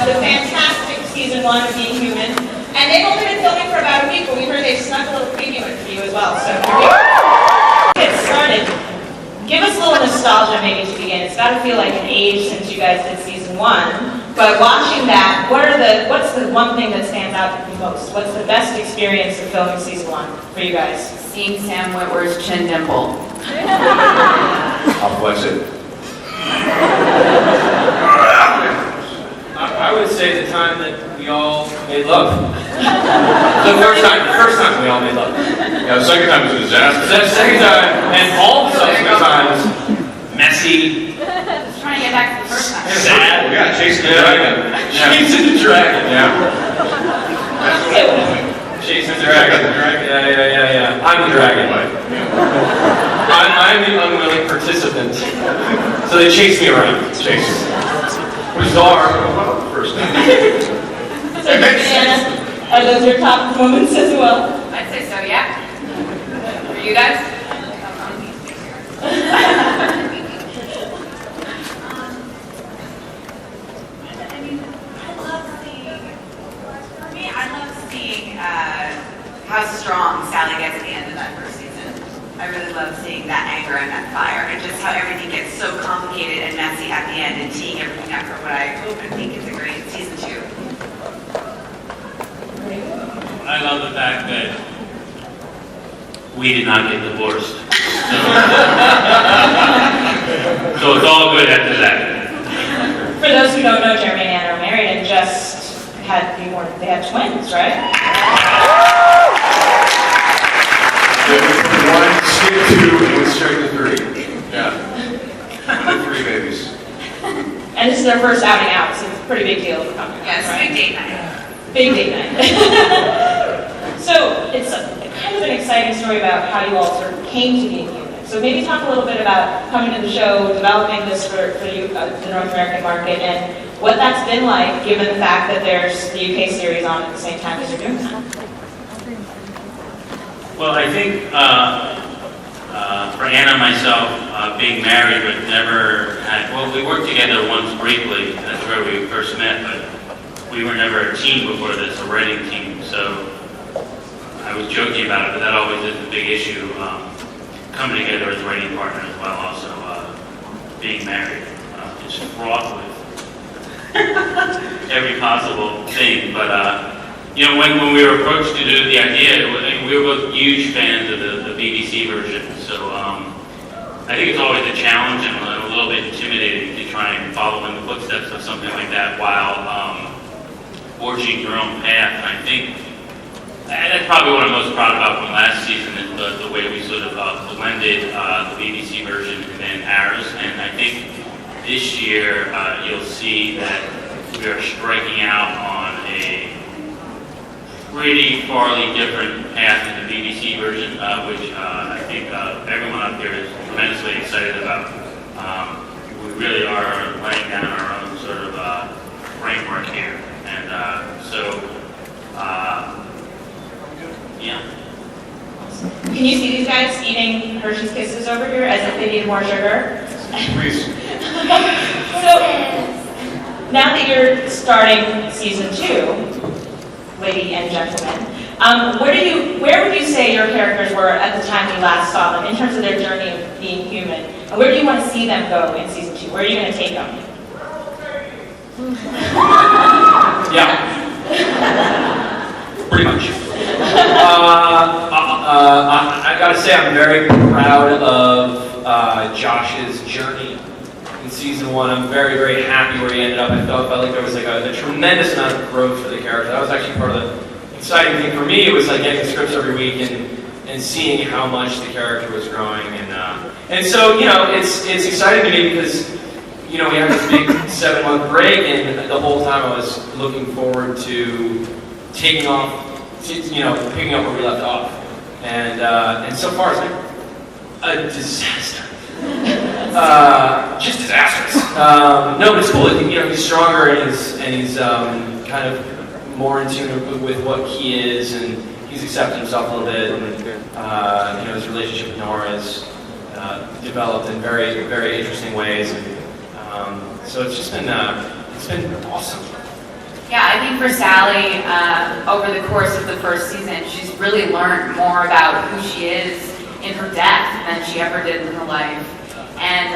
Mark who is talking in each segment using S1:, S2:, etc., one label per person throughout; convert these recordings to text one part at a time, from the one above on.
S1: the fantastic season 1 of Being Human. And they've only been filming for about a week, but we heard they snuck a little preview in for you as well. So get started. Give us a little nostalgia maybe to begin. It's got to feel like an age since you guys did season 1. But watching that, what's the one thing that stands out to you most? What's the best experience of filming season 1 for you guys?
S2: Seeing Sam Witwer's chin dimple.
S3: I'll flex it.
S4: I would say the time that we all made love. The first time we all made love.
S3: Yeah, the second time was a disaster.
S4: The second time, and all the subsequent times, messy,
S2: Just trying to get back to the first time.
S4: sad.
S3: Yeah, chasing the dragon.
S4: Chasing the dragon.
S3: Yeah.
S4: Chasing the dragon. Yeah. I'm the dragon. I'm the unwilling participant. So they chase me around.
S3: Chase.
S4: Bizarre.
S3: First time.
S1: So, Diana, are those your top moments as well?
S2: I'd say so, yeah. For you guys?
S5: I love seeing how strong Sally gets at the end of that first season. I really love seeing that anger and that fire, and just how everything gets so complicated and messy at the end, and teeing everything up for what I hope and think is a great season 2.
S6: I love the fact that we did not get divorced. So it's all good after that.
S1: For those who don't know, Jeremy and Anna are married and just had they had twins, right?
S3: One, skip 2, and went straight to 3. Yeah. 3 babies.
S1: And this is their first outing out, so it's a pretty big deal for coming out,
S5: Yes,
S1: right?
S5: big date night.
S1: Big date night. So it's kind of an exciting story about how you all sort of came to Being Human. So maybe talk a little bit about coming to the show, developing this for you, the North American market, and what that's been like, given the fact that there's the UK series on at the same time as you're doing that.
S6: Well, I think for Anna and myself, being married but never had, well, we worked together once briefly, that's where we first met, but we were never a team before this, a writing team, so I was joking about it, but that always is a big issue, coming together as a writing partner as well, also being married. It's fraught with every possible thing, but when we were approached to do the idea, we were both huge fans of the BBC version, so I think it's always a challenge and a little bit intimidating to try and follow in the footsteps of something like that while forging your own path. And I think that's probably what I'm most proud about from last season is the way we sort of blended the BBC version and then ours. And I think this year you'll see that we are striking out on a pretty farly different path in the BBC version, which I think everyone up there is tremendously excited about. We really are laying down our own sort of framework here, and yeah.
S1: Can you see these guys eating Hershey's Kisses over here as if they need more sugar?
S3: Please.
S1: So, now that you're starting season 2, lady and gentlemen, where would you say your characters were at the time you last saw them in terms of their journey of being human? And where do you want to see them go in season 2? Where are you going to take them?
S4: Yeah. Pretty much. I gotta say I'm very proud of Josh's journey in season 1. I'm very, very happy where he ended up. I felt like there was like a tremendous amount of growth for the character. That was actually part of the exciting thing for me. It was like getting the scripts every week and seeing how much the character was growing. And so, it's exciting to me because, we had this big 7-month break, and the whole time I was looking forward to picking up where we left off. And so far it's like a disaster. Just disastrous. No, but it's cool. I think, he's stronger and he's kind of more in tune with what he is, and he's accepted himself a little bit. And his relationship with Nora has developed in very, very interesting ways. And so it's just been It's been awesome.
S2: Yeah, I think for Sally, over the course of the first season, she's really learned more about who she is in her death than she ever did in her life, and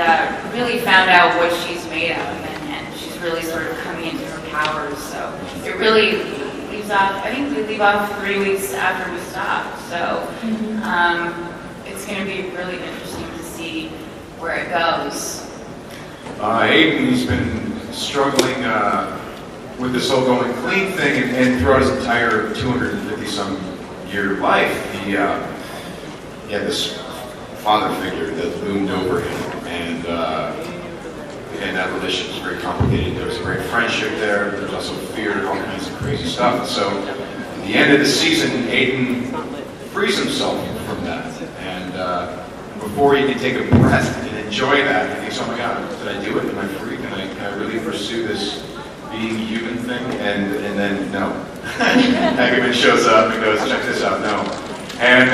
S2: really found out what she's made of, and she's really sort of coming into her powers. So it really leaves off, I think we leave off 3 weeks after we stop. So it's going to be really interesting to see where it goes.
S3: Aiden's been struggling with this whole going clean thing, and throughout his entire 250-some-year life, he had this father figure that loomed over him, and that relationship was very complicated. There was a great friendship there. There was also fear and all kinds of crazy stuff. And so, at the end of the season, Aiden frees himself from that, and before he can take a breath and enjoy that, he thinks, "Oh my God, did I do it? Am I free? Can I really pursue this being human thing?" And then no. Hageman shows up and goes, "Check this out." No. And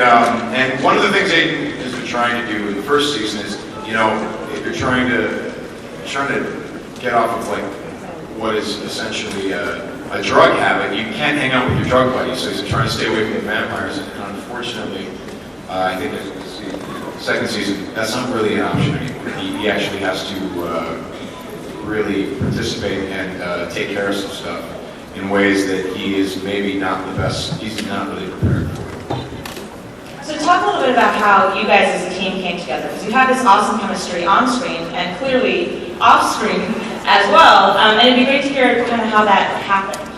S3: one of the things Aiden has been trying to do in the first season is, if you're trying to get off of like what is essentially a drug habit, you can't hang out with your drug buddies. So he's trying to stay away from the vampires, and unfortunately, I think it's second season, that's not really an option anymore. He actually has to really participate and take care of some stuff in ways that he is maybe not the best, he's not really prepared for.
S1: So talk a little bit about how you guys as a team came together, because you have this awesome chemistry on screen and clearly off screen as well, and it'd be great to hear kind of how that happened.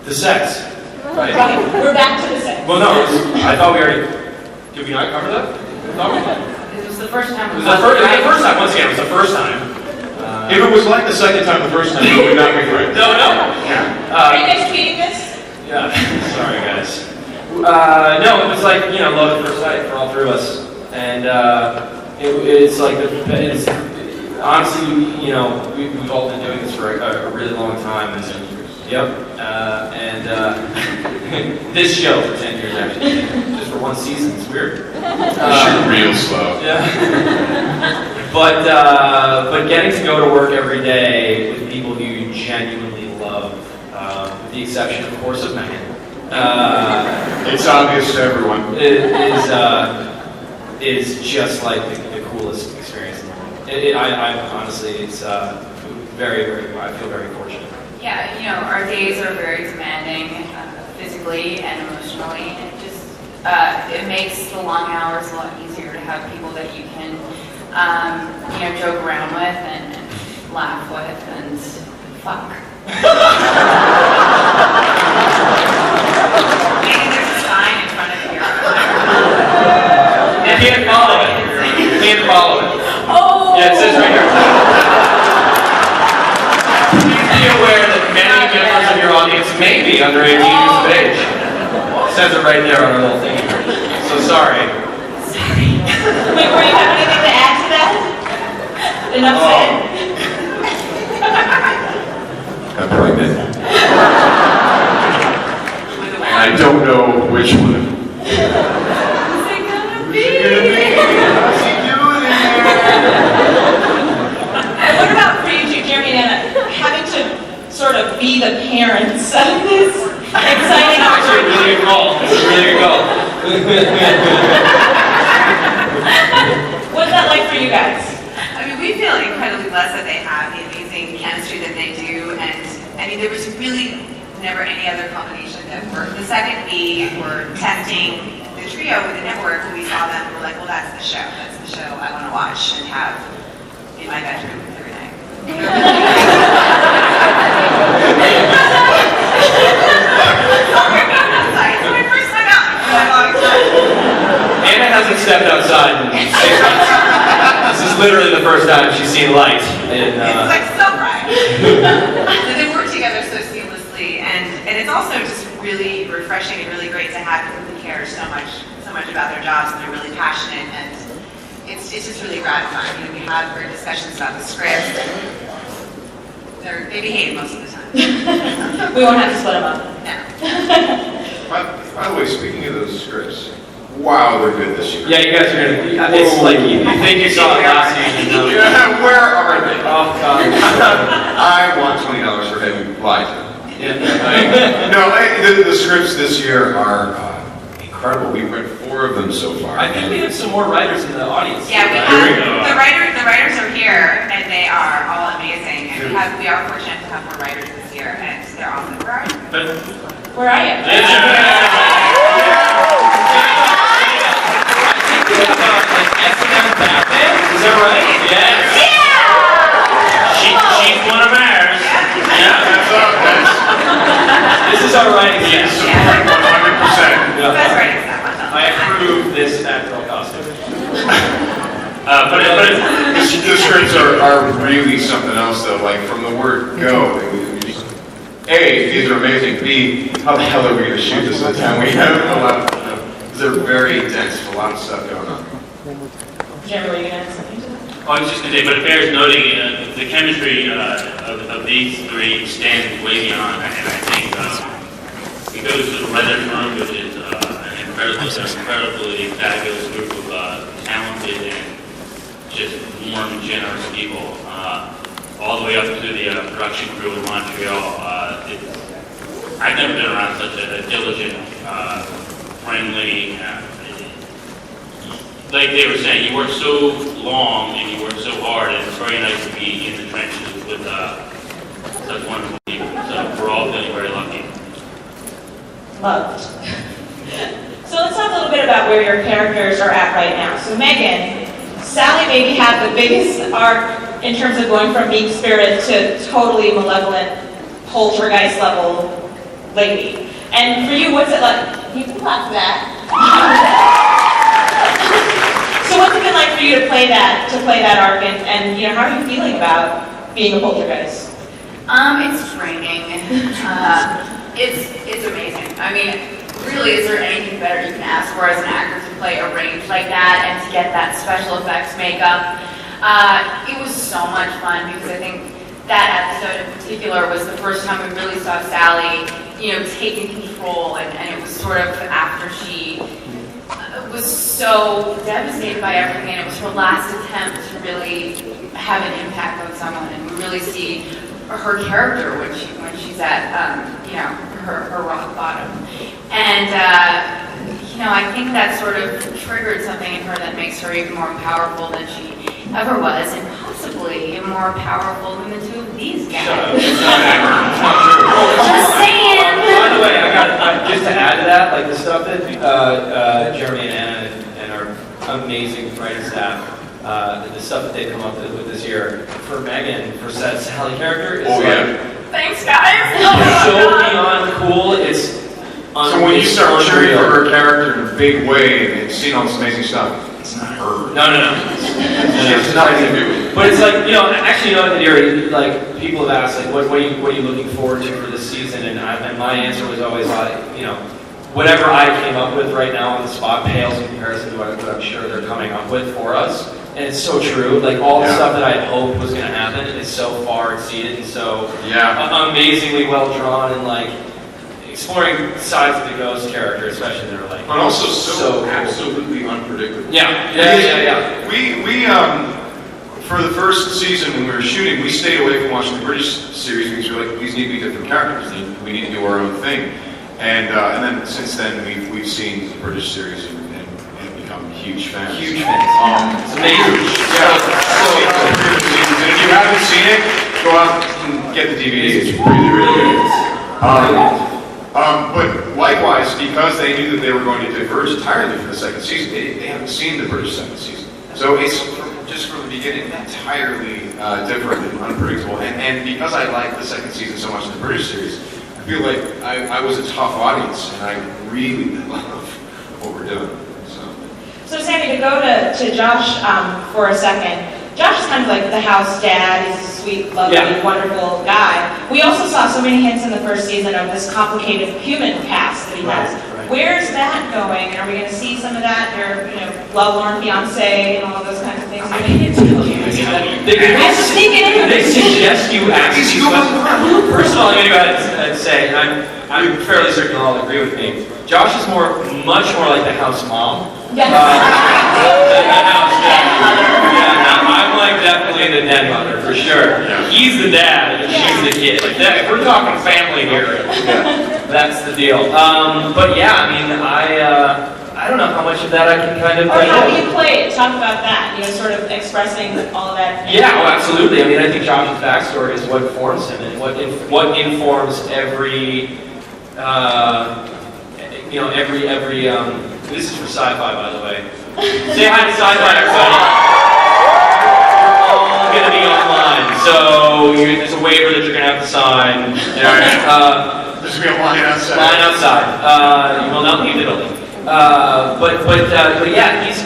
S4: The sex. Right.
S1: Right, we're back to the sex.
S4: Well, no, I thought we already, did we not cover that?
S2: It was the first time.
S4: It was the first time, once again, it was the first time.
S3: If it was like the second time the first time, it would not be great.
S4: No.
S1: Are you guys tweeting this?
S4: Yeah, sorry guys. No, it was like, love at first sight for all three of us. And it's like, it's honestly, we've all been doing this for a really long time. And, yep. This show for 10 years actually, just for one season, it's weird.
S3: Shoot real slow.
S4: Yeah. But getting to go to work every day with people you genuinely love, with the exception, of course, of Megan.
S3: It's obvious to everyone.
S4: Is just like the coolest experience in the world. I honestly, it's very, very, I feel very fortunate.
S2: Yeah, our days are very demanding, physically and emotionally, and it just, it makes the long hours a lot easier to have people that you can, joke around with and laugh with and fuck.
S5: Maybe there's a sign in front of your
S4: You can't follow it. You can't follow it.
S2: Oh!
S4: Yeah, it says right here. Be aware that many members of your audience may be under 18 years of age. It says it right there on our little thing. So sorry.
S1: Wait, were you have anything to add to that? Enough said.
S3: I'm pregnant. And I don't know which one.
S2: What's it gonna be?
S3: What's he doing in there?
S1: And what about for you two, Jeremy and Anna, having to sort of be the parents of this exciting
S4: That's a
S1: opportunity?
S4: really good call. That's a really good call.
S1: What's that like for you guys?
S5: I mean, we feel incredibly blessed that they have the amazing chemistry that they do, and I mean, there was really never any other combination that worked. The second we were testing the trio with the network, when we saw them, we were like, well, that's the show. That's the show I want to watch and have in my bedroom every night. It's my first time out in a long time.
S4: Anna hasn't stepped outside in 6 months. This is literally the first time she's seen light.
S5: It's like so bright. And they work together so seamlessly, and it's also just really refreshing and really great to have people who care so much about their jobs, and they're really passionate, and it's just really gratifying. We have great discussions about the scripts, and they behave most of the time.
S1: We won't have to split them up.
S5: No.
S3: By the way, speaking of those scripts, wow, they're good this year.
S4: Yeah, you guys are gonna. It's like you think you saw it last season. No.
S3: Yeah, where are they?
S4: Oh God.
S3: I want $20 for having lied to them.
S4: Yeah.
S3: No, the scripts this year are incredible. We've read 4 of them so far.
S4: I think we have some more writers in the audience.
S5: Yeah, we
S4: right?
S5: have, the writers are here, and they are all amazing. And we are fortunate to have more writers this year, and they're awesome. Where are you?
S1: Where are you?
S4: Is that right? Yes.
S6: She's one of ours.
S3: Yeah,
S4: This is our writing
S3: that's
S4: staff.
S3: support 100%.
S5: That's right, exactly.
S4: I approve this Batgirl costume.
S6: But
S3: The scripts are really something else, though. Like, from the word go, A, these are amazing. B, how the hell are we going to shoot this in the time we have? A lot of, they're very dense, a lot of stuff going on.
S1: Jeremy, were you going to add something to that?
S6: I was just going to say, but it bears noting the chemistry of these 3 extends way beyond, and I think it goes to the writer's room, which is an incredibly fabulous group of talented and just warm and generous people, all the way up to the production crew in Montreal. I've never been around such a diligent, friendly, like they were saying, you work so long and you work so hard, and it's very nice to be in the trenches with such wonderful people. So we're all feeling very lucky.
S1: Loved. So let's talk a little bit about where your characters are at right now. So Megan, Sally maybe had the biggest arc in terms of going from meek spirit to totally malevolent, poltergeist level lady. And for you, what's it like? You can clap that. So what's it been like for you to play that arc, and you know, how are you feeling about being a poltergeist?
S2: It's draining. It's amazing. I mean, really, is there anything better you can ask for as an actor to play a range like that and to get that special effects makeup? It was so much fun because I think that episode in particular was the first time we really saw Sally, you know, taking control, and it was sort of after she was so devastated by everything, and it was her last attempt to really have an impact on someone, and we really see her character when she's at you know, her rock bottom. And you know, I think that sort of triggered something in her that makes her even more powerful than she ever was, and possibly even more powerful than the 2 of these guys. Just saying.
S4: By the way, I got just to add to that, like the stuff that Jeremy and Anna and our amazing writing staff, the stuff that they come up with this year for Megan, for Sally character, is
S2: Thanks, guys.
S4: so beyond cool. It's
S3: So when you start cheering for her character in a big way and seeing all this amazing stuff, it's not her.
S4: No.
S3: It's nothing to do with it.
S4: But it's like, you know, actually, you know, at the year, like, people have asked, like, what are you looking forward to for this season? And my answer was always, like, you know, whatever I came up with right now on the spot pales in comparison to what I'm sure they're coming up with for us. And it's so true. Like, all the stuff that I had hoped was going to happen is so far exceeded and so amazingly well drawn, and, like, exploring sides of the ghost character, especially, that are like,
S3: But also so
S4: cool.
S3: absolutely unpredictable.
S4: Yeah.
S3: We for the first season when we were shooting, we stayed away from watching the British series because we were like, these need to be different characters. We need to do our own thing. And then since then, we've seen the British series and become huge fans.
S4: Huge fans.
S3: It's amazing. And if you haven't seen it, go out and get the DVD. It's really, really good. But likewise, because they knew that they were going to diverge entirely from the second season, they haven't seen the British second season. So it's just from the beginning entirely different and unpredictable. And because I like the second season so much in the British series, I feel like I was a tough audience, and I really love what we're doing.
S1: So Sammy, to go to Josh for a second. Josh is kind of like the house dad. He's a sweet, lovely, wonderful guy. We also saw so many hints in the first season of this complicated human past that he has.
S3: Right.
S1: Where's that going? And are we going to see some of that? Your, you know, lovelorn fiance and all of those kinds of things.
S4: They
S1: have to sneak it in.
S4: They suggest you ask. First of all, I'm going to go ahead and say, and I'm fairly certain you'll all agree with me, Josh is much more like the house mom.
S1: Yes.
S4: Than the house dad. Yeah, I'm like definitely the den mother, for sure. He's the dad, and she's the kid. Like that, if we're talking family here, that's the deal. But yeah, I mean, I don't know how much of that I can kind of...
S1: Or how do you play it? Talk about that, sort of expressing all of that.
S4: Yeah, well, absolutely. I mean, I think Josh's backstory is what forms him and what informs every, this is for sci-fi, by the way. Say hi to sci-fi, everybody. You're all going to be online, so there's a waiver that you're going to have to sign.
S3: There's going to be a line outside.
S4: Line outside. You will not leave the building. But yeah, he's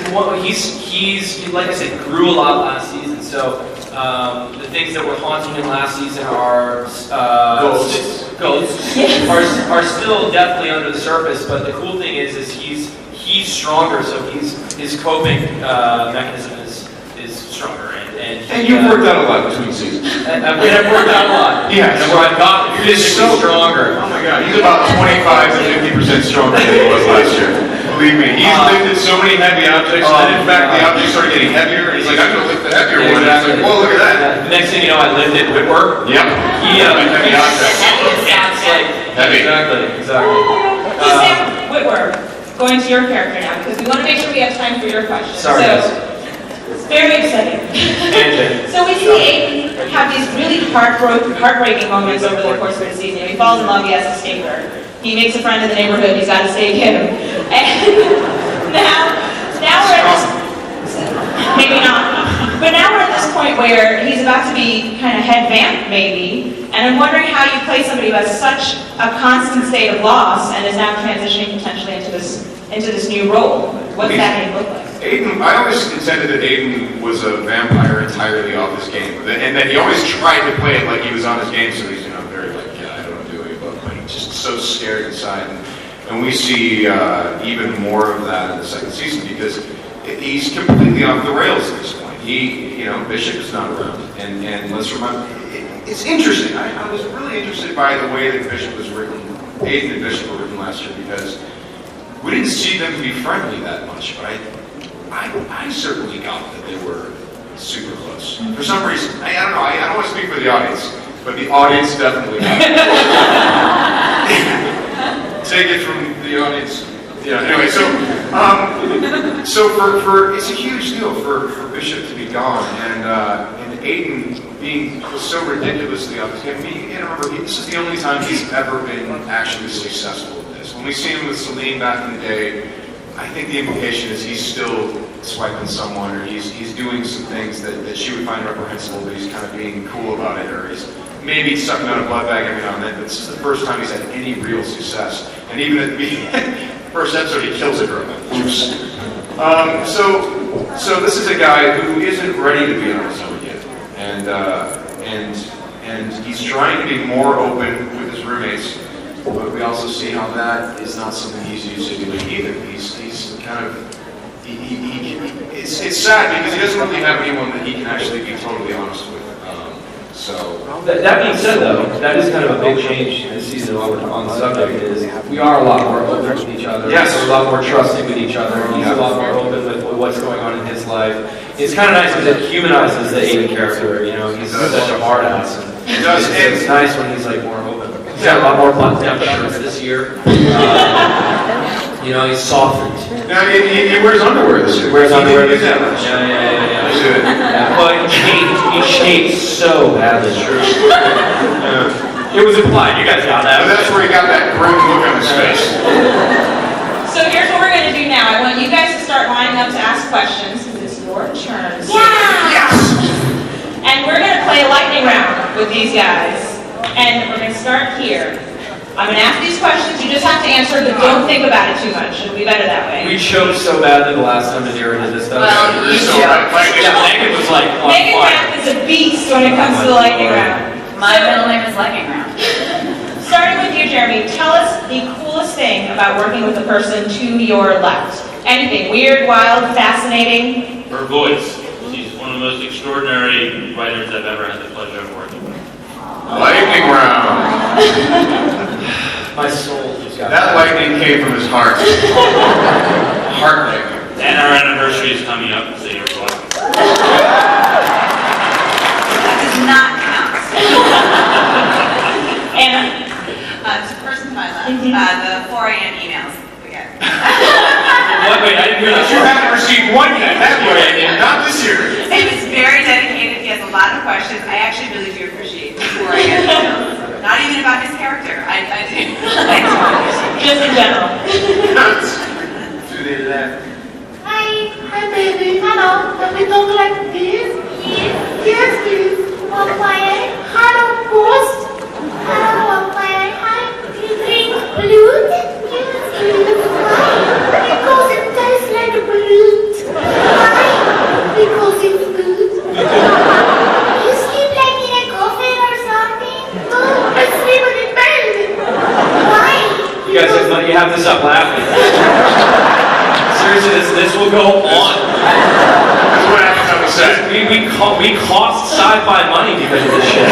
S4: like I said, grew a lot last season. So the things that were haunting him last season are ghosts are still definitely under the surface. But the cool thing is he's stronger, so his coping mechanism is stronger.
S3: And you've worked out a lot between seasons.
S4: I've worked out a lot.
S3: Yeah.
S4: And where I've gotten physically stronger.
S3: Oh my God, he's about 25 to 50% stronger than he was last year. Believe me, he's lifted so many heavy objects, and then in fact the objects started getting heavier, and he's like, I'm going to lift the heavier one. And it's like, whoa, look at that.
S4: The next thing you know, I lifted Whitworth.
S3: Yep. Heavy objects. Heavy.
S4: Exactly.
S1: So Sam Whitworth, going to your character now, because we want to make sure we have time for your questions.
S4: Sorry, guys.
S1: It's very exciting. So we see Aiden have these really heartbreaking moments over the course of the season. He falls in love, he has to stay her. He makes a friend in the neighborhood, he's got to stay him. And now we're at this, maybe not, but now we're at this point where he's about to be kind of head vamp, maybe, and I'm wondering how you play somebody who has such a constant state of loss and is now transitioning potentially into this new role. What's that going to look like?
S3: Aiden, I always contended that Aiden was a vampire entirely off his game, and that he always tried to play it like he was on his game, so he's very like, I don't do it, but he's just so scared inside. And we see even more of that in the second season because he's completely off the rails at this point. Bishop is not around, and let's remember, it's interesting. I was really interested by the way that Bishop was written. Aiden and Bishop were written last year because we didn't see them be friendly that much, but I certainly got that they were super close. For some reason, I don't know, I don't want to speak for the audience, but the audience definitely got it. Take it from the audience. Yeah, anyway, so for it's a huge deal for Bishop to be gone, and Aiden being so ridiculously off his game. Remember, this is the only time he's ever been actually successful at this. When we see him with Celine back in the day, I think the implication is he's still swiping someone, or he's doing some things that she would find reprehensible, but he's kind of being cool about it, or he's maybe sucking out a blood bag every now and then. But this is the first time he's had any real success, and even at the first episode, he kills a girl. Oops. So this is a guy who isn't ready to be on his own yet, and he's trying to be more open with his roommates. But we also see how that is not something he's used to doing either. He's kind of, it's sad because he doesn't really have anyone that he can actually be totally honest with.
S4: That being said, though, that is kind of a big change this season on the subject. Is we are a lot more open with each other.
S3: Yes.
S4: We're a lot more trusting with each other. He's a lot more open with what's going on in his life. It's kind of nice because it humanizes the Aiden character. He's such a hard ass.
S3: It does.
S4: It's nice when he's like more open. He's got a lot more button-down shirts this year. He's softened.
S3: Now he wears underwear this year.
S4: He wears underwear this
S3: year.
S4: Yeah. But he shaved so badly. True. It was implied. You guys got that.
S3: But that's where he got that grim look on his face.
S1: So here's what we're going to do now. I want you guys to start lining up to ask questions because it's your turn.
S3: Yes!
S1: And we're going to play a lightning round with these guys. And we're going to start here. I'm going to ask these questions. You just have to answer, but don't think about it too much. It'll be better that way.
S4: We choked so badly the last time Nadira did this stuff.
S1: Well,
S4: Megan was like on
S1: Megan
S4: fire.
S1: Rath is a beast when it comes to the lightning round.
S2: My middle name is Lightning Round.
S1: Starting with you, Jeremy, tell us the coolest thing about working with the person to your left. Anything weird, wild, fascinating?
S6: Her voice. She's one of the most extraordinary writers I've ever had the pleasure of working with.
S3: Lightning round.
S4: My soul just got
S3: That lightning came from his heart. Heart lightning.
S6: And our anniversary is coming up, so you're welcome.
S5: That does not count.
S1: Anna?
S5: To the person to my left, the 4 a.m. emails again.
S4: Wait, I didn't realize
S3: You haven't received one yet. That way, not this year.
S5: It was very dedicated. He has a lot of questions. I actually really do appreciate the 4 a.m. emails. Not even about his character. I do. I do appreciate it.
S1: Just in general.
S3: Through the internet.
S7: Hi baby. Hello. Can we talk like this? Yes, please. One quiet. Hello, ghost. Hello, one quiet. Hi. Do you drink blood? Yes, please. Why? Because it tastes like blood. Why? Because it's good. You sleep like in a coffin or something? No, I sleep in a bed. Why?
S4: you guys have this up laughing. Seriously, this will go on.
S3: That's what happens on the set.
S4: We cost sci-fi money because of this shit.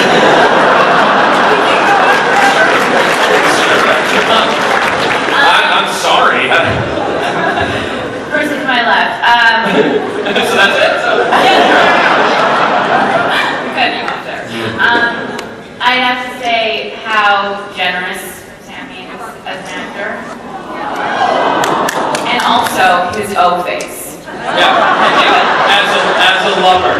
S4: I'm sorry.
S2: Person to my left.
S4: So that's it.
S2: Cut you off there. I'd have to say how generous Sammy is as an actor. And also his O face.
S4: Yeah. As a lover.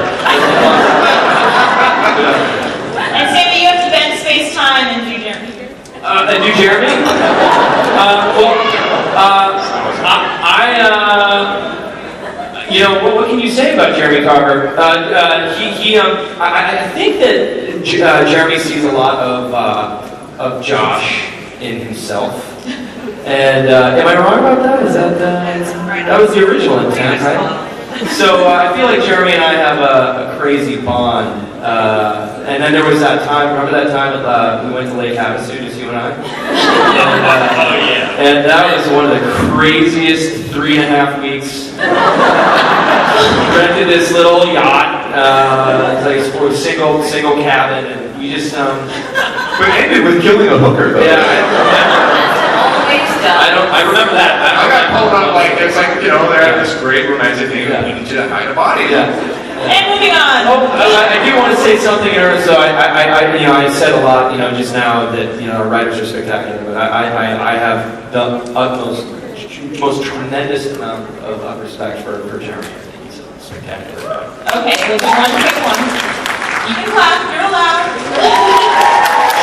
S1: And Sammy, you have to bend space-time and do Jeremy.
S4: Do Jeremy? What can you say about Jeremy Carver? I think that Jeremy sees a lot of Josh in himself. And am I wrong about that? Is that that was the original intent, right? So I feel like Jeremy and I have a crazy bond. And then there was that time. Remember that time we went to Lake Havasu, just you and I?
S6: Oh, yeah.
S4: And that was one of the craziest 3.5 weeks. Rented this little yacht, like a single cabin, and we just
S3: But ended with killing a hooker, though.
S4: yeah, I remember that.
S3: I got pulled up like, it's like, they're having this great romantic thing, we need you to hide a body.
S4: Yeah.
S1: And moving on.
S4: Oh, I do want to say something here. So I said a lot, just now that our writers are spectacular, but I have the most tremendous amount of respect for Jeremy. He's spectacular.
S1: Okay, we'll do one quick one. You can clap, you're allowed.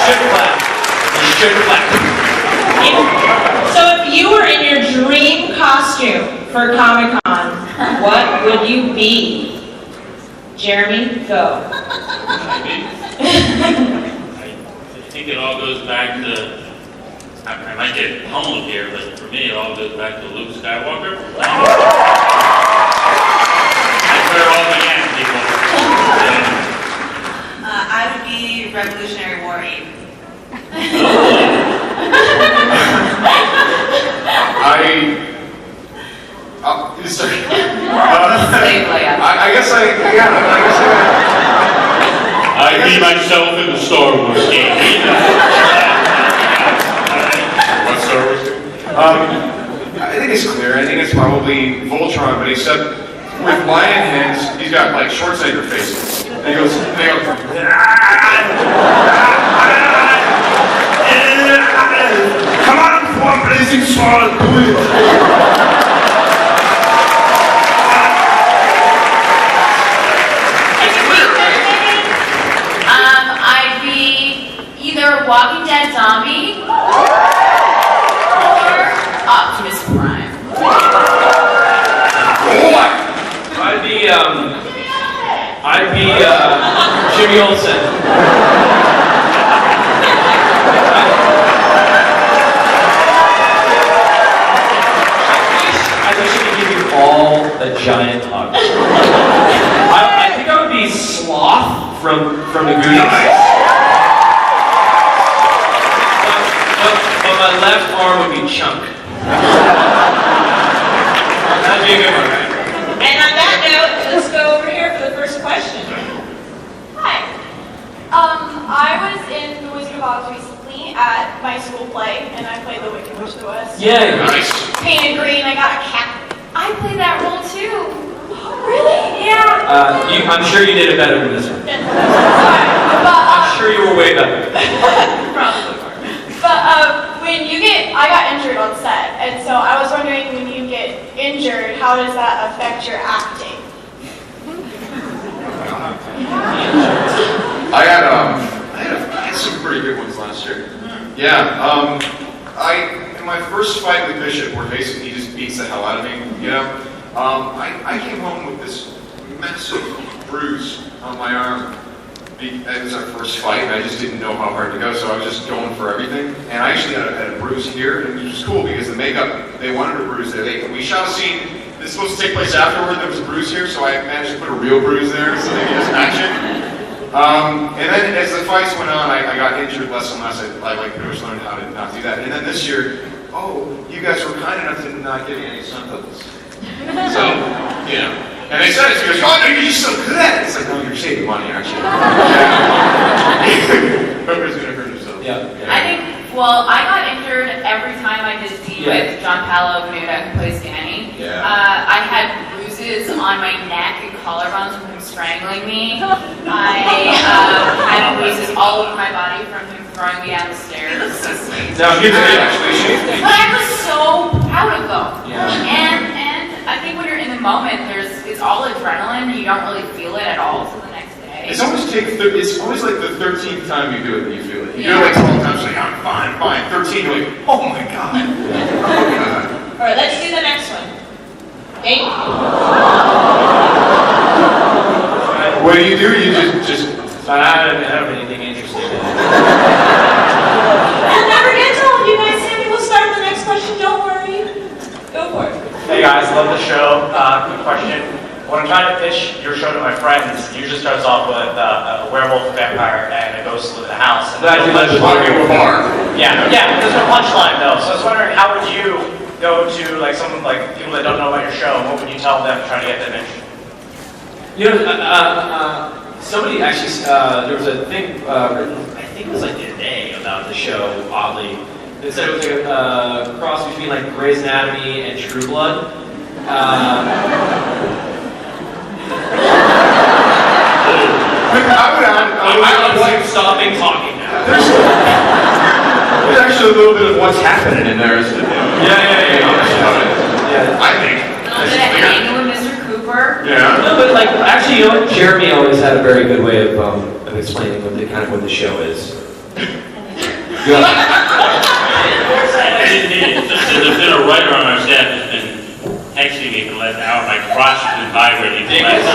S4: Should clap. You should clap.
S1: So if you were in your dream costume for Comic-Con, what would you be? Jeremy, go.
S6: I think it all goes back to, I might get pummeled here, but for me it all goes back to Luke Skywalker. That's where it all began, people.
S5: I would be Revolutionary War Aide.
S6: I be myself in the Star Wars game. What Star Wars game?
S3: I think it's clear. I think it's probably Voltron, but except with lion heads, he's got like Schwarzenegger faces. And he goes, come on, for blazing sword, do it.
S2: I'd be either a Walking Dead zombie or Optimus Prime.
S4: I'd be Jimmy Olsen. I wish I could give you all a giant hug. I think I would be Sloth from the Goonies. But my left arm would be Chunk. That'd be a good one, right?
S1: And on that note, let's go over here for the first question.
S7: Hi. I was in The Wizard of Oz recently, at my school play, and I played the Wicked Witch of the West.
S4: Yeah.
S3: Nice.
S7: Painted green, I got a cap.
S5: I played that role too.
S7: Really? Yeah.
S4: I'm sure you did it better than this one.
S7: But,
S4: I'm sure you were way better.
S7: when you I got injured on set, and so I was wondering, when you get injured, how does that affect your acting?
S3: I had some pretty good ones last year. Yeah, in my first fight with Bishop, where basically he just beats the hell out of me, you know, I came home with this massive bruise on my arm. It was our first fight, and I just didn't know how hard to go, so I was just going for everything. And I actually had a bruise here, and it was cool because the makeup, they wanted a bruise there. We shot a scene, this was supposed to take place afterward, there was a bruise here, so I managed to put a real bruise there so they could just match it. And then as the fights went on, I got injured less and less. I pretty much learned how to not do that. And then this year, you guys were kind enough to not give me any stunt doubles. So, you know. And they said it, so he goes, oh no, you're just so good at it. It's like, no, you're saving money, aren't you? Nobody's gonna hurt yourself.
S4: Yeah.
S2: I think, well, I got injured every time I did a scene with John Palomino, who plays Danny.
S3: Yeah.
S2: I had bruises on my neck and collarbones from him strangling me. I had bruises all over my body from him throwing me down the stairs.
S3: Now, here's actually,
S2: But I was so proud of them.
S4: Yeah.
S2: And I think when you're in the moment, it's all adrenaline, and you don't really feel it at all until the next day.
S3: it's always like the 13th time you do it that you feel it. You do it like 12 times, like, I'm fine. 13, you're like, oh my god. Oh god.
S1: All right, let's do the next one. Okay?
S3: What do? You just
S4: I don't have anything interesting.
S1: I'll never get to all of you guys. Sammy, we'll start with the next question. Don't worry. Go for it.
S8: Hey guys, love the show. Quick question. When I'm trying to pitch your show to my friends, it usually starts off with a werewolf, a vampire, and a ghost live in the house. And
S4: Glad you
S8: there's no
S3: talking
S8: punchline.
S3: bar.
S8: Yeah, there's no punchline though. So I was wondering, how would you go to people that don't know about your show, and what would you tell them to try to get them interested?
S4: You know, somebody actually, there was a thing written, I think it was like today, about the show, oddly. They said it was like a cross between like Grey's Anatomy and True Blood. I'm like stopping talking now.
S3: There's actually a little bit of what's happening in there, isn't it?
S4: Yeah.
S3: I think.
S2: A little bit of hanging with Mr. Cooper.
S3: Yeah.
S4: No, but like actually, you know, Jeremy always had a very good way of explaining what the show is.
S6: There's been a writer on our staff who's been texting me for the last hour. My crotch has been vibrating for the last hour.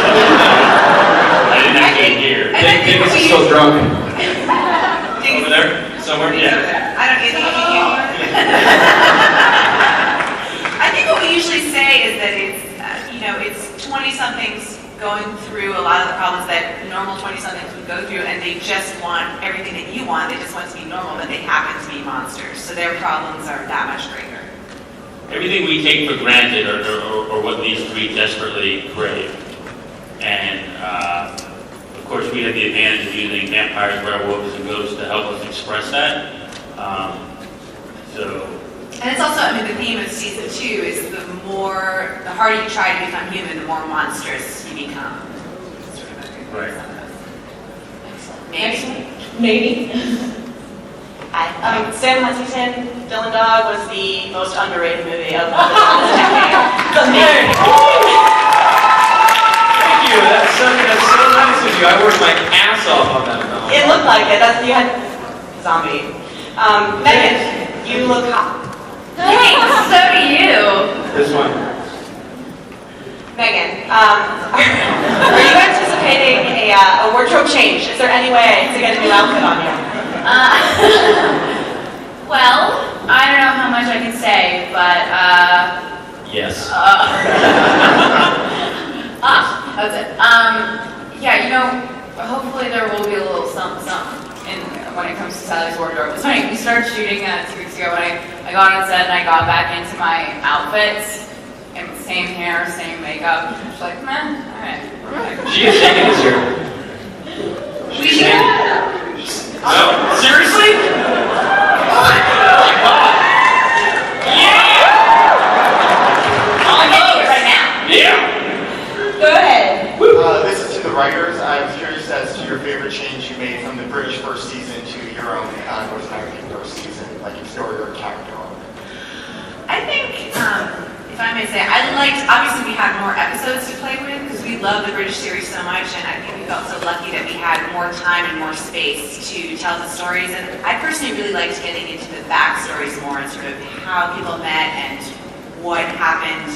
S6: I didn't actually hear.
S4: Davis is still drunk.
S6: Over there? Somewhere? Yeah.
S5: I don't think you can hear. I think what we usually say is that it's 20-somethings going through a lot of the problems that normal 20-somethings would go through, and they just want everything that you want. They just want to be normal, but they happen to be monsters, so their problems are that much greater.
S6: Everything we take for granted are what these three desperately crave. And of course, we have the advantage of using vampires, werewolves, and ghosts to help us express that.
S5: And it's also, the theme of season 2 is the harder you try to become human, the more monstrous you become.
S6: Right.
S5: Maybe.
S9: Hi. Sam Huntington, Dylan Dog was the most underrated movie of this decade.
S4: Thank you. That's so nice of you. I worked my ass off on that film.
S9: It looked like it. You had zombie. Megan, you look hot.
S2: Thanks, so do you.
S4: This one.
S9: Megan, are you anticipating a wardrobe change? Is there any way to get a new outfit on you?
S2: Well, I don't know how much I can say, but
S4: Yes.
S2: that's it. Hopefully there will be a little something when it comes to Sally's wardrobe. It's funny, we started shooting 2 weeks ago when I got on set and I got back into my outfits, and same hair, same makeup. She's like, man, alright.
S4: She is shaking this year.
S2: We should.
S4: Seriously?
S1: I'm getting it right now.
S4: Yeah!
S1: Go ahead.
S10: This is to the writers. I was curious as to your favorite change you made from the British first season to your own North American first season, like your story or character arc.
S5: I think, if I may say, I liked, obviously we had more episodes to play with because we love the British series so much, and I think we felt so lucky that we had more time and more space to tell the stories. And I personally really liked getting into the backstories more and sort of how people met and what happened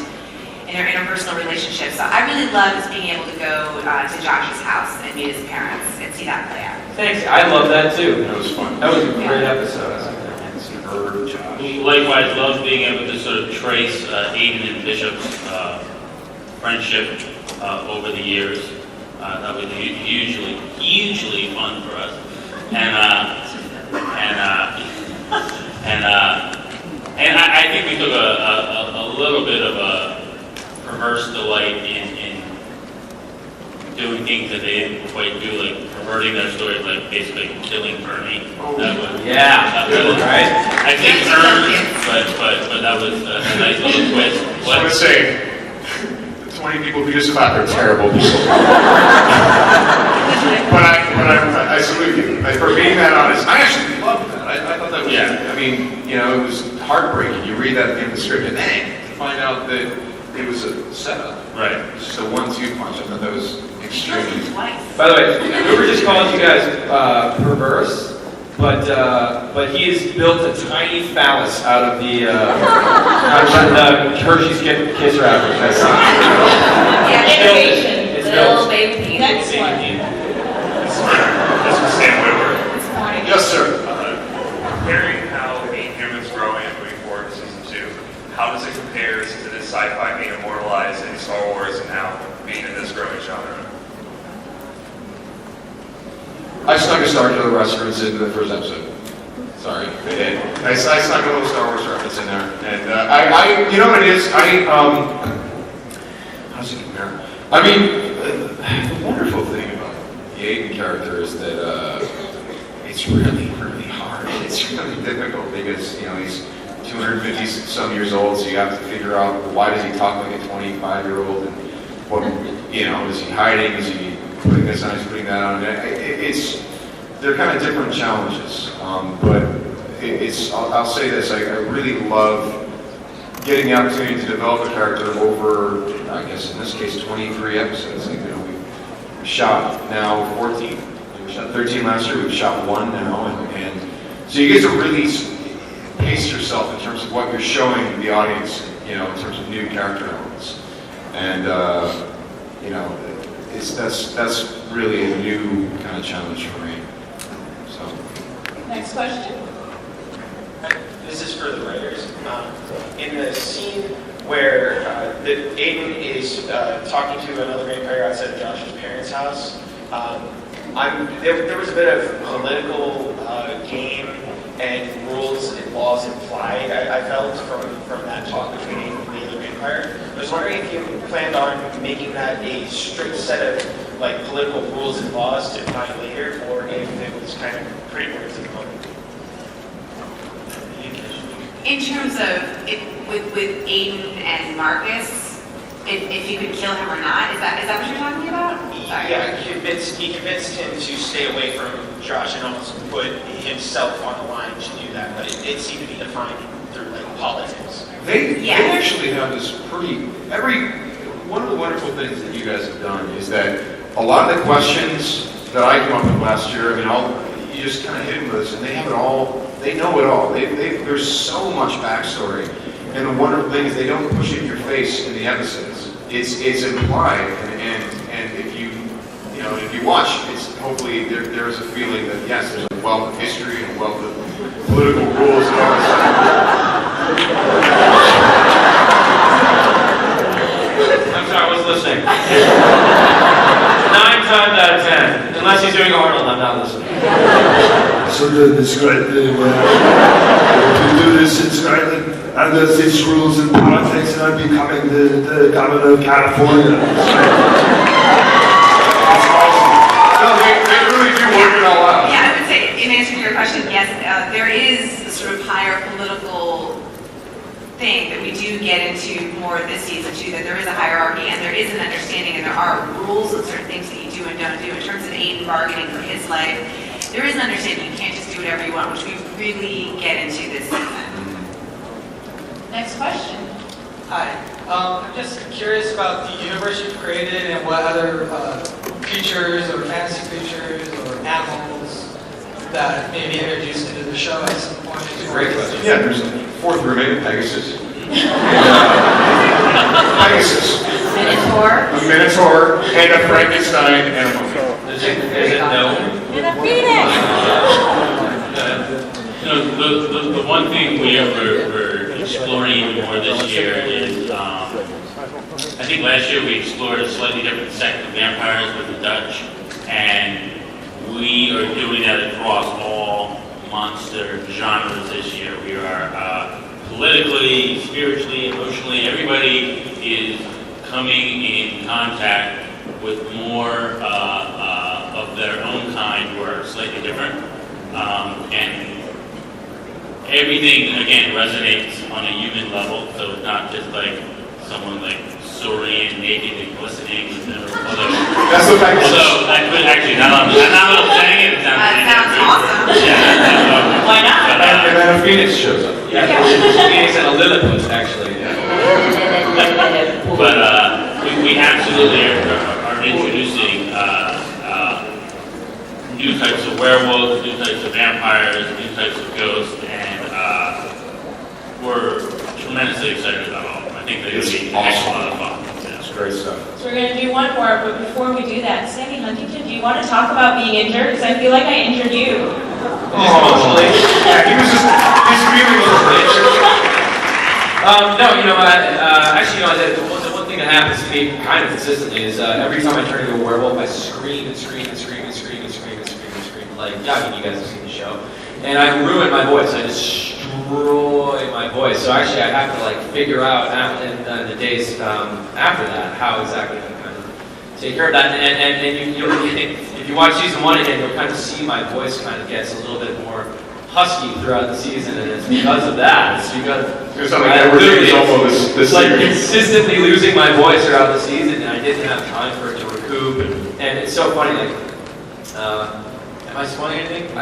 S5: in their interpersonal relationships. So I really loved being able to go to Josh's house and meet his parents and see that play out.
S4: Thanks. I love that too.
S3: That was fun.
S4: That was a great episode.
S3: Josh.
S6: Likewise, love being able to sort of trace Aiden and Bishop's friendship over the years. That was hugely fun for us. And I think we took a little bit of a perverse delight in doing things that they didn't quite do, like perverting their stories, like basically killing Bernie. That was,
S4: Yeah, right?
S6: I think earned, but that was a nice little twist.
S3: I would say, the 20 people who just about they're terrible people. but I salute you for being that honest. I actually loved that. I thought that was, I mean, you know, it was heartbreaking. You read that at the end of the script, and then to find out that it was a setup.
S6: Right.
S3: Just a 1-2 punch. I thought that was extremely.
S4: By the way, Uber just called you guys perverse, but he has built a tiny phallus out of the Hershey's Kiss wrapper. That's
S1: Innovation.
S4: It's
S1: Little
S4: built.
S1: baby. Next one.
S11: This is Sam Whitworth.
S3: Yes, sir.
S11: Comparing how Being Human's growing and moving forward to season 2, how does it compare to this sci-fi being immortalized in Star Wars and now being in this growing genre?
S3: I snuck a Star Killer reference into the first episode. Sorry, I did. I snuck a little Star Wars reference in there, and I you know what it is? How's it compare? I mean, the wonderful thing about the Aiden character is that it's really hard. It's really difficult because you know he's 250 some years old, so you have to figure out why does he talk like a 25-year-old, and what you know is he hiding? Is he putting this on? Is he putting that on? They're kind of different challenges, but I'll say this: I really love getting the opportunity to develop a character over, I guess in this case, 23 episodes. Like, you know, we shot now 14. We shot 13 last year. We've shot 1 now, and so you get to really pace yourself in terms of what you're showing the audience. You know, in terms of new character elements, and you know, that's really a new kind of challenge for me. So.
S1: Next question.
S12: This is for the writers. In the scene where Aiden is talking to another vampire outside of Josh's parents' house, there was a bit of political game and rules and laws implied, I felt, from that talk between Aiden and the other vampire. I was wondering if you planned on making that a strict set of like political rules and laws to find later, or if it was kind of pretty clear to the moment.
S5: In terms of with Aiden and Marcus, if you could kill him or not, is that what you're talking about? Sorry.
S12: Yeah, he convinced him to stay away from Josh and almost put himself on the line to do that, but it seemed to be defined through like politics.
S3: They actually have this one of the wonderful things that you guys have done is that a lot of the questions that I came up with last year, you just kind of hit them with us, and they have it all. They know it all. There's so much backstory, and the wonderful thing is they don't push it in your face in the episodes. It's implied, and if you watch, it's hopefully there is a feeling that yes, there's a wealth of history and a wealth of political rules and all that stuff.
S4: I'm sorry, I was listening. 9 times out of 10, unless he's doing Arnold, I'm not listening.
S13: So it's great to do this in Scotland, and there's these rules in politics, and I'm becoming the governor of California. It's awesome.
S3: No, they really do work it all out.
S5: Yeah, I would say, in answer to your question, yes, there is sort of think that we do get into more this season too, that there is a hierarchy and there is an understanding and there are rules of certain things that you do and don't do in terms of Aiden bargaining for his life. There is an understanding you can't just do whatever you want, which we really get into this season.
S1: Next question.
S14: Hi. I'm just curious about the universe you've created and what other creatures or fantasy creatures or animals that may be introduced into the show at some point.
S3: Great question. Yeah, there's a fourth roommate, Pegasus. Pegasus.
S2: Minotaur.
S3: A Minotaur and a Frankenstein and a monkey.
S4: Is it no?
S1: And a phoenix.
S6: The one thing we're exploring even more this year is, I think last year we explored a slightly different sect of vampires with the Dutch, and we are doing that across all monster genres this year. We are politically, spiritually, emotionally, everybody is coming in contact with more of their own kind who are slightly different. And everything, again, resonates on a human level, so it's not just like someone like soaring, naked, and glistening.
S3: That's the Pegasus.
S6: Although, I could actually, now I'm saying it, it
S5: Sounds awesome.
S6: Yeah.
S1: Why not?
S3: And then a phoenix shows up.
S4: Yeah, Phoenix and a Lilliput, actually.
S6: But we absolutely are introducing new types of werewolves, new types of vampires, new types of ghosts, and we're tremendously excited about all of them. I think they're going to be a lot of fun. Yeah.
S3: It's great stuff.
S1: So we're going to do one more, but before we do that, Sammy Huntington, do you want to talk about being injured? Because I feel like I injured you.
S4: Emotionally.
S3: Yeah, he's feeling a little bit.
S4: No, actually, the one thing that happens to me kind of consistently is every time I turn into a werewolf, I scream and scream and scream and scream and scream and scream and scream. Like, yeah, I mean, you guys have seen the show. And I ruin my voice. I destroy my voice. So actually, I have to, like, figure out in the days after that how exactly I'm kind of take care of that. And if you watch season 1 again, you'll kind of see my voice kind of gets a little bit more husky throughout the season, and it's because of that. It's because
S3: this
S4: like consistently losing my voice throughout the season, and I didn't have time for it to recoup. And it's so funny. Like, am I spoiling anything?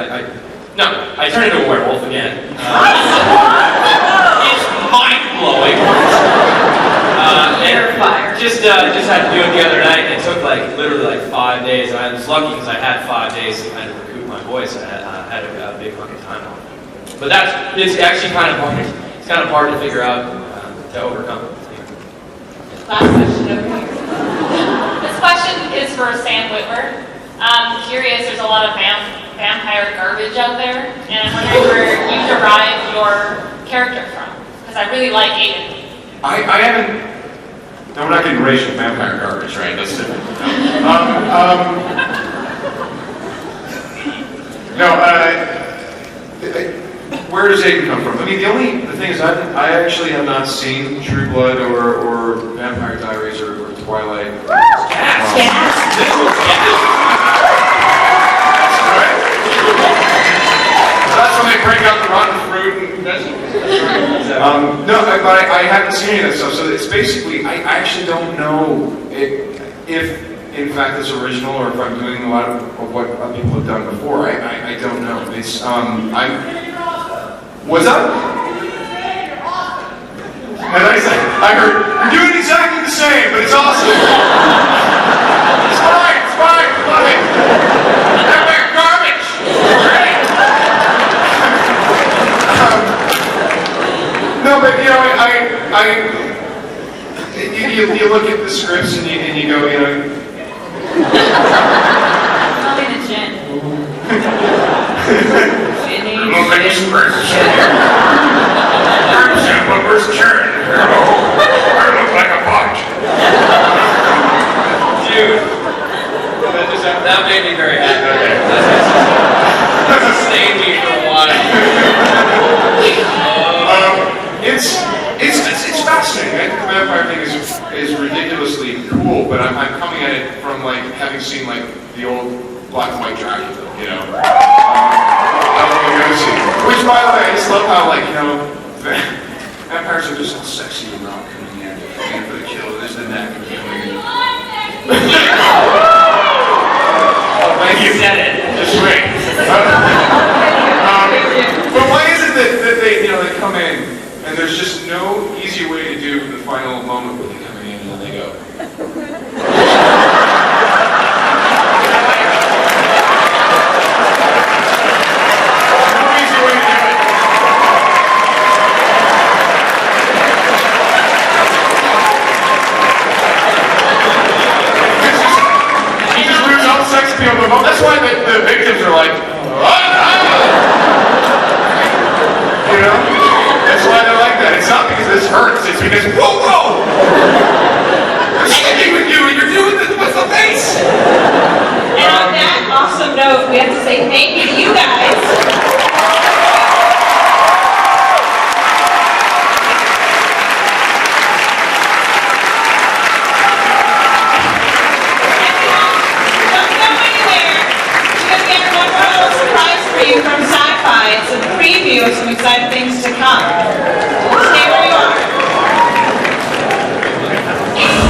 S4: No, I turned into a werewolf again. It's mind blowing. Just had to do it the other night, and it took literally 5 days. And I was lucky because I had 5 days to kind of recoup my voice. I had a big fucking time on it. But it's actually kind of hard. It's kind of hard to figure out to overcome.
S1: Last question over here. This question is for Sam Whitmer. I'm curious, there's a lot of vampire garbage out there, and I'm wondering where you derive your character from. Because I really like Aiden.
S3: I haven't. No, we're not getting racial vampire garbage, right? That's different. Where does Aiden come from? I mean, the thing is, I actually have not seen True Blood or Vampire Diaries or Twilight. That's when they break out the rotten fruit and vegetables. No, but I haven't seen any of that stuff. So it's basically, I actually don't know if in fact it's original or if I'm doing a lot of what people have done before. I don't know. It's what's up? And I heard you're doing exactly the same, but it's awesome. It's fine. Love it. Vampire garbage. Great. No, but you look at the scripts and you go,
S1: I'll be the gin.
S3: look like where's Karen? I look like a bot.
S4: Dude, that made me very happy. That sustained me for a while.
S3: It's fascinating. I think the vampire thing is ridiculously cool, but I'm coming at it from having seen the old black and white Dracula, Which, by the way, I just love how Vampires are just all sexy and all coming in for the kill. There's the neck coming in.
S4: Oh, thank you. Said it.
S3: Just wait. But why is it that they, they come in and there's just no easy way to do the final moment with them coming in and then they go. No easy way to do it. You just lose all sex appeal. That's why the victims are like, that's why they're like that. It's not because this hurts. It's because, whoa! I'm sticking with you and you're doing this with the face!
S1: And on that awesome note, we have to say thank you to you guys.